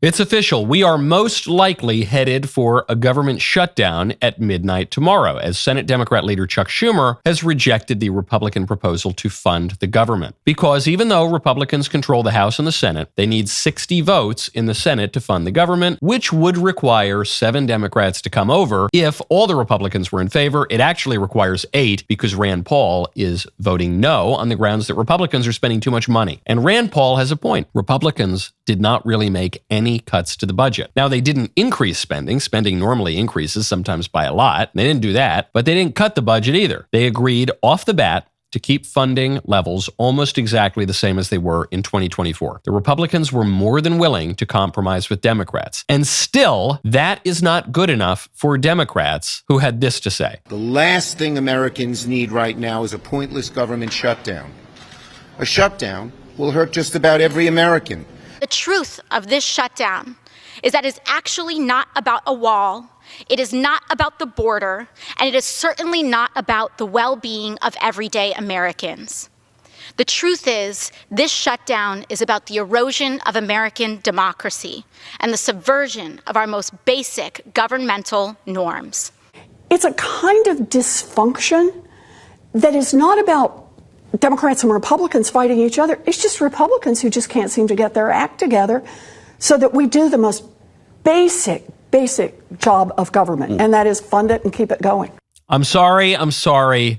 It's official. We are most likely headed for a government shutdown at midnight tomorrow, as Senate Democrat leader Chuck Schumer has rejected the Republican proposal to fund the government. Because even though Republicans control the House and the Senate, they need 60 votes in the Senate to fund the government, which would require 7 Democrats to come over. If all the Republicans were in favor, it actually requires 8 because Rand Paul is voting no on the grounds that Republicans are spending too much money. And Rand Paul has a point. Republicans did not really make any cuts to the budget. Now, they didn't increase spending. Spending normally increases, sometimes by a lot. They didn't do that, but they didn't cut the budget either. They agreed off the bat to keep funding levels almost exactly the same as they were in 2024. The Republicans were more than willing to compromise with Democrats. And still, that is not good enough for Democrats who had this to say. The last thing Americans need right now is a pointless government shutdown. A shutdown will hurt just about every American. The truth of this shutdown is that it's actually not about a wall, it is not about the border, and it is certainly not about the well-being of everyday Americans. The truth is, this shutdown is about the erosion of American democracy and the subversion of our most basic governmental norms. It's a kind of dysfunction that is not about Democrats and Republicans fighting each other. It's just Republicans who just can't seem to get their act together so that we do the most basic job of government, and that is fund it and keep it going. I'm sorry.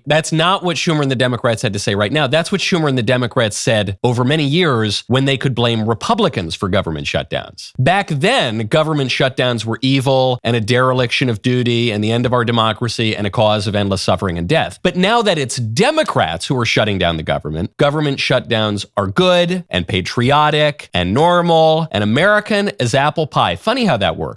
That's not what Schumer and the Democrats had to say right now. That's what Schumer and the Democrats said over many years when they could blame Republicans for government shutdowns. Back then, government shutdowns were evil and a dereliction of duty and the end of our democracy and a cause of endless suffering and death. But now that it's Democrats who are shutting down the government shutdowns are good and patriotic and normal and American as apple pie. Funny how that works.